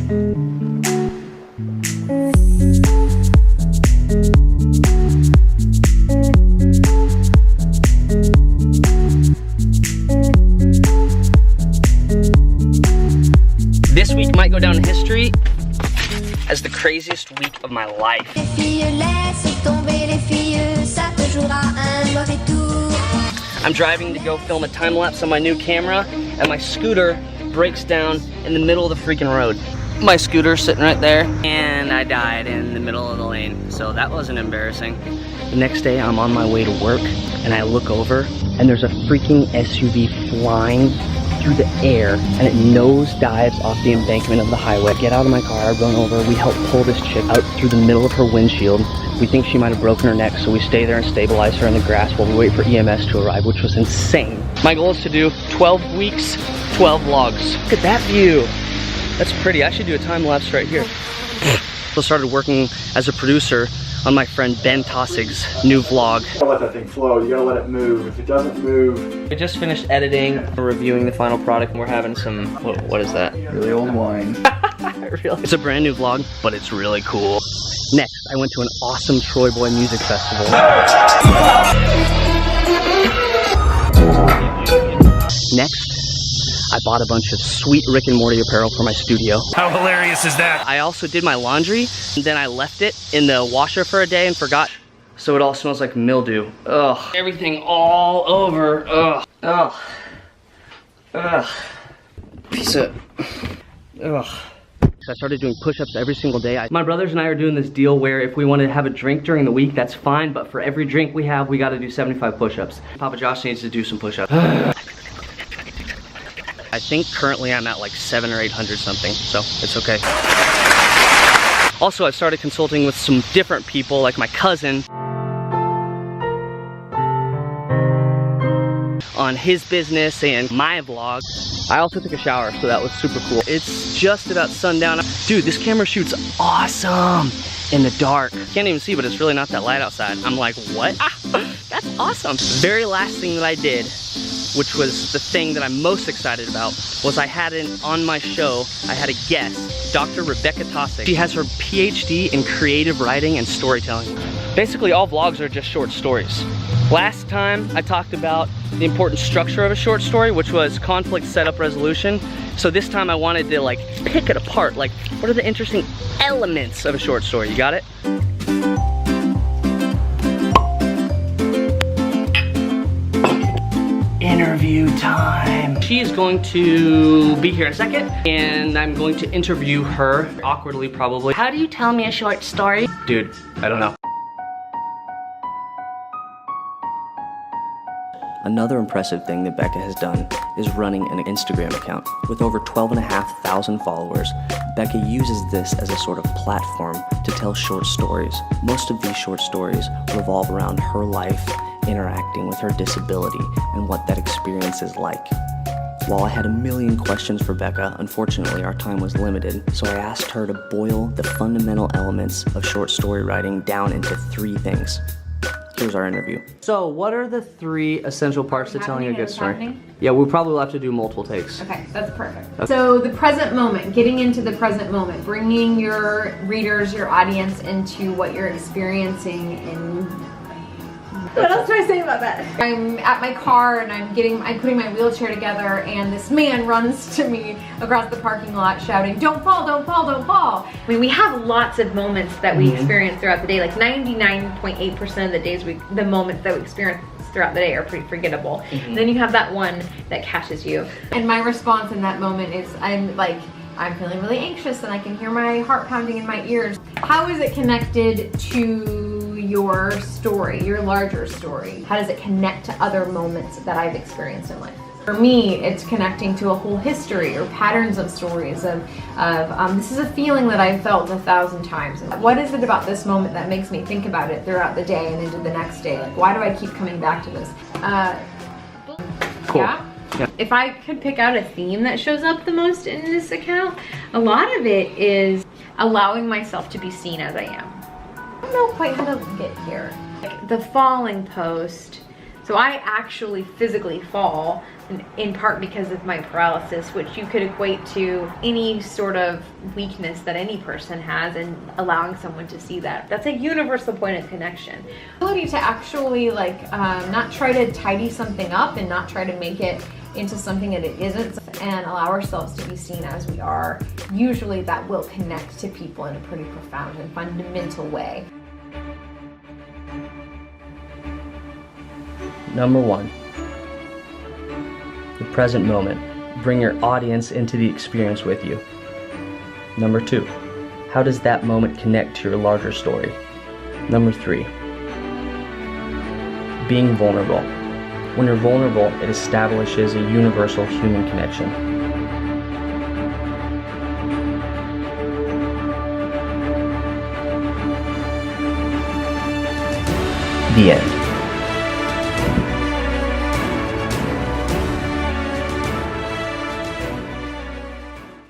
This week might go down in history as the craziest week of my life. I'm driving to go film a time lapse on my new camera, and my scooter breaks down in the middle of the freaking road. My scooter's sitting right there, and I died in the middle of the lane, so that wasn't embarrassing. The next day, I'm on my way to work, and I look over, and there's a freaking SUV flying through the air, and it nosedives off the embankment of the highway. I get out of my car, I run over, we help pull this chick out through the middle of her windshield. We think she might have broken her neck, so we stay there and stabilize her in the grass while we wait for EMS to arrive, which was insane. My goal is to do 12 weeks, 12 vlogs. Look at that view. That's pretty. I should do a time lapse right here. So I started working as a producer on my friend Ben Tossig's new vlog. You gotta let that thing flow, you gotta let it move. If it doesn't move... We just finished editing, we're reviewing the final product, and we're having some, what is that? Really old wine. It's a brand new vlog, but it's really cool. Next, I went to an awesome Troy Boy music festival. Next, I bought a bunch of sweet Rick and Morty apparel for my studio. How hilarious is that? I also did my laundry, and then I left it in the washer for a day and forgot. So it all smells like mildew. Ugh. Everything all over. Ugh. Ugh. Ugh. Piece of... Ugh. So I started doing push-ups every single day. My brothers and I are doing this deal where if we want to have a drink during the week, that's fine, but for every drink we have, we got to do 75 push-ups. Papa Josh needs to do some push-ups. I think currently I'm at like 700 or 800 something, so it's okay. Also, I've started consulting with some different people, like my cousin, on his business and my vlog. I also took a shower, so that was super cool. It's just about sundown. Dude, this camera shoots awesome in the dark. Can't even see, but it's really not that light outside. I'm like, what? Ah, that's awesome. Very last thing that I did, which was the thing that I'm most excited about, was I had on my show, I had a guest, Dr. Rebecca Tossig. She has her PhD in creative writing and storytelling. Basically, all vlogs are just short stories. Last time, I talked about the important structure of a short story, which was conflict setup resolution. So this time I wanted to like pick it apart. Like, what are the interesting elements of a short story? You got it? Interview time. She is going to be here in a second, and I'm going to interview her, awkwardly probably. How do you tell me a short story? Dude, I don't know. Another impressive thing that Becca has done is running an Instagram account. With over 12,500 followers, Becca uses this as a sort of platform to tell short stories. Most of these short stories revolve around her life interacting with her disability and what that experience is like. While I had a million questions for Becca, unfortunately our time was limited, so I asked her to boil the fundamental elements of short story writing down into 3 things. Here's our interview. So, what are the 3 essential parts to telling a good story? Yeah, we'll probably have to do multiple takes. Okay, that's perfect. Okay. So, the present moment, getting into the present moment, bringing your readers, your audience into what you're experiencing in... What else do I say about that? I'm at my car and I'm putting my wheelchair together, and this man runs to me across the parking lot shouting, "Don't fall, don't fall, don't fall." I mean, we have lots of moments that we experience throughout the day. Like 99.8% of the days, the moments that we experience throughout the day are pretty forgettable. Then you have that one that catches you. And my response in that moment is, I'm feeling really anxious and I can hear my heart pounding in my ears. How is it connected to your story, your larger story? How does it connect to other moments that I've experienced in life? For me, it's connecting to a whole history or patterns of stories of this is a feeling that I've felt 1,000 times. What is it about this moment that makes me think about it throughout the day and into the next day? Like, why do I keep coming back to this? Cool. Yeah? Yeah. If I could pick out a theme that shows up the most in this account, a lot of it is allowing myself to be seen as I am. I don't know quite how to get here. Like the falling post, so I actually physically fall, in part because of my paralysis, which you could equate to any sort of weakness that any person has, and allowing someone to see that. That's a universal point of connection. The ability to actually not try to tidy something up and not try to make it into something that it isn't, and allow ourselves to be seen as we are. Usually that will connect to people in a pretty profound and fundamental way. Number 1, the present moment. Bring your audience into the experience with you. Number 2, how does that moment connect to your larger story? Number 3, being vulnerable. When you're vulnerable, it establishes a universal human connection. The end.